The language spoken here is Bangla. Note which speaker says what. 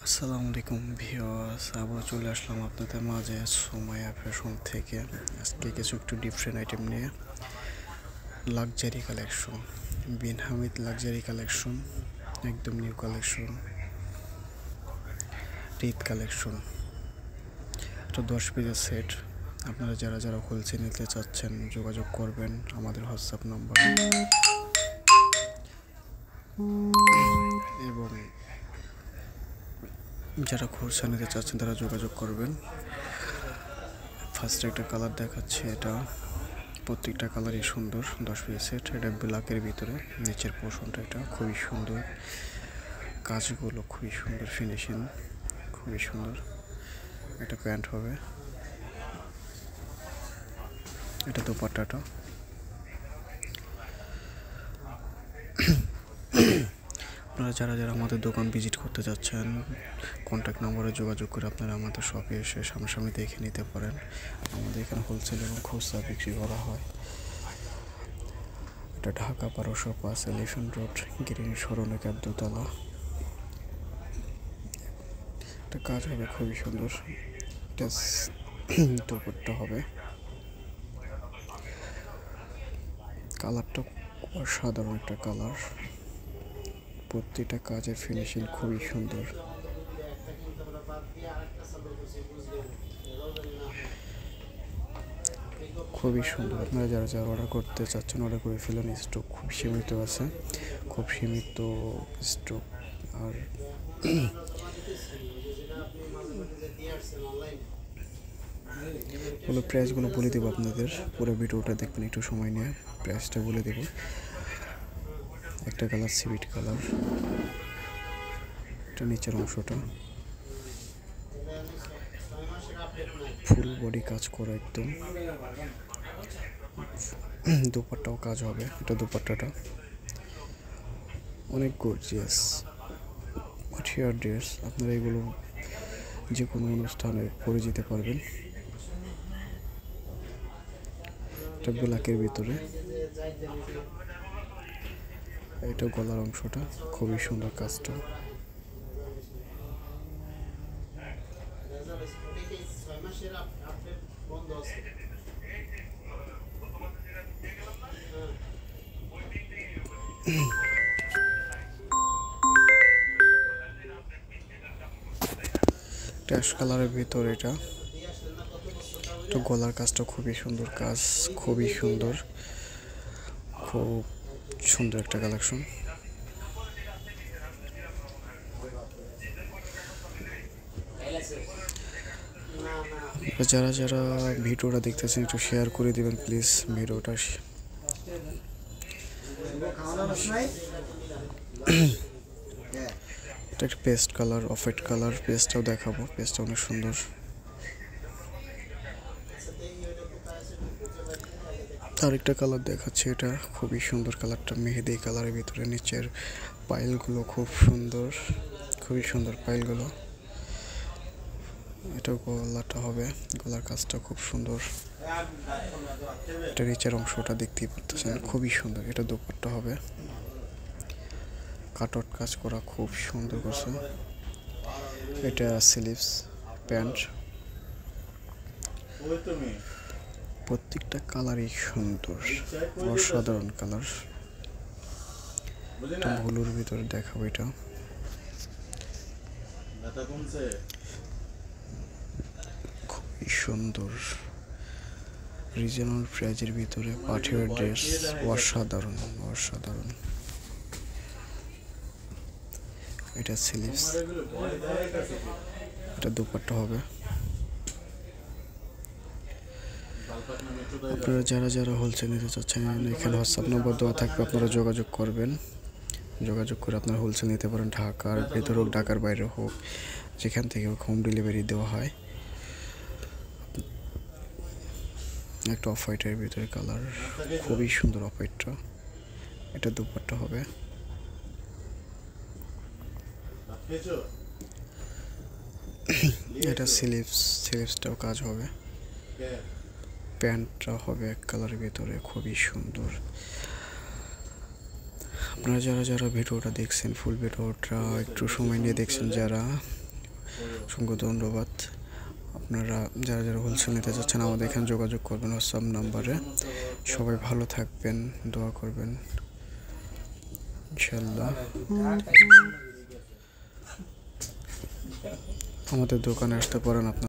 Speaker 1: আসসালামু আলাইকুম ভিউয়ার্স, আবার চলে আসলাম আপনাদের মাঝে সুমাইয়া ফ্যাশন থেকে। আজকে কিছু একটু ডিফারেন্ট আইটেম নিয়ে লাক্সারি কালেকশন, বিন হামিদ লাক্সারি কালেকশন, একদম নিউ কালেকশন, ঈদ কালেকশন। এটা 10 পিসের সেট। আপনারা যারা যারা হোলসেল নিতে চাচ্ছেন যোগাযোগ করবেন আমাদের হোয়াটসঅ্যাপ নাম্বার এবং যারা খুচরা নিতে চাচ্ছেন তারা যোগাযোগ করবেন। ফার্স্ট একটা কালার দেখাচ্ছে, এটা প্রত্যেকটা কালারই সুন্দর। 10 পিস সেট, এটা ব্ল্যাকের ভিতরে, নিচের পোর্শনটা এটা খুবই সুন্দর, কাজগুলো খুবই সুন্দর, ফিনিশিং খুবই সুন্দর। এটা প্যান্ট হবে, এটা দোপাট্টাটা। আপনারা যারা যারা আমাদের দোকান ভিজিট করতে যাচ্ছেন কন্ট্যাক্ট নম্বরে যোগাযোগ করে আপনারা আমাদের শপে এসে সামনাসামনি দেখে নিতে পারেন। আমাদের এখানে হোলসেল এবং খুচরা বিক্রি করা হয়। এটা ঢাকা 1205 এলিফ্যান্ট রোড, গ্রিন সরণিক দোতলা। এটা কাজ হবে খুবই সুন্দর। এটা দোপাট্টা হবে, কালারটা অসাধারণ একটা কালার। প্রত্যেকটা কাজের ফিনিশিং খুবই সুন্দর। খুবই সুন্দর। আপনারা যারা যারা অর্ডার করতে চাচ্ছেন অর্ডার করে ফেলুন। স্টক খুব সীমিত আছে, খুব সীমিত স্টক। আর বলো প্রাইসগুলো বলে দেবো আপনাদের, পুরো ভিডিওটা দেখবেন একটু সময় নিয়ে। প্রাইসটা বলে দেবো। একটা কালার সিভিট কালার, এটা নিচের অংশটা ফুল বডি কাজ করা একদম। দোপাট্টাও কাজ হবে, এটা দোপাট্টাটা অনেক গর্জিয়াস পাঠিয়ার ড্রেস। আপনারা এগুলো যে কোনো অনুষ্ঠানে পরে যেতে পারবেন। এটা ব্ল্যাকের ভিতরে, এটা গলার অংশটা খুবই সুন্দর কাজটা। ট্যাশ কালারের ভিতর এটা গলার কাজটা খুবই সুন্দর, কাজ খুবই সুন্দর, খুব সুন্দর একটা কালেকশন। যারা যারা ভিডিওটা দেখতেছেন একটু শেয়ার করে দিবেন প্লিজ ভিডিওটা। এটা একটা paste colour, off white colour. পেস্টটাও দেখাবো, পেস্টটা অনেক সুন্দর। আরেকটা কালার দেখাচ্ছে, এটা খুবই সুন্দর কালারটা, মেহেদি কালারের ভিতরে। নিচের পাইলগুলো খুব সুন্দর, খুবই সুন্দর পাইলগুলো। এটা গলাটা হবে, গলার কাজটা খুব সুন্দর। এটা নিচের অংশটা দেখতেই পাচ্ছেন, খুবই সুন্দর। এটা দোপাট্টা হবে, কাটওয়ার্ক কাজ করা খুব সুন্দর করছে। এটা স্লিভস প্যান্ট। প্রত্যেকটা কালারই সুন্দর, অসাধারণ কালার। ব্লুর ভিতরে দেখাবো, এটা খুবই সুন্দর। রিজনাল প্রাইজের ভিতরে পাঠিয়ার ড্রেস, অসাধারণ অসাধারণ। এটা স্লিভস, এটা দোপাট্টা হবে। আপনারা যারা যারা হোলসেল নিতে চাচ্ছেন এখানে হোয়াটসঅ্যাপ নম্বর দেওয়া থাকবে, আপনারা যোগাযোগ করবেন। যোগাযোগ করে আপনারা হোলসেল নিতে পারেন। ঢাকার ভেতরে হোক, ঢাকার বাইরে হোক, যেখান থেকে হোক হোম ডেলিভারি দেওয়া হয়। একটা অফ হোয়াইটের ভিতরে কালার, খুবই সুন্দর অফ হোয়াইটটা। এটা দোপাট্টা হবে, এটা স্লিভসটাও কাজ হবে। প্যান্টটা হবে এক কালারের ভিতরে, খুবই সুন্দর। আপনারা যারা যারা ভিডিওটা দেখছেন ফুল ভিডিওটা একটু সময় নিয়ে দেখছেন, যারা অসংখ্য ধন্যবাদ। আপনারা যারা যারা হোলসেল নিতে চাচ্ছেন আমাদের এখানে যোগাযোগ করবেন হোয়াটসঅ্যাপ নাম্বারে। সবাই ভালো থাকবেন, দোয়া করবেন ইনশাল্লাহ। আমাদের দোকানে আসতে পারেন আপনার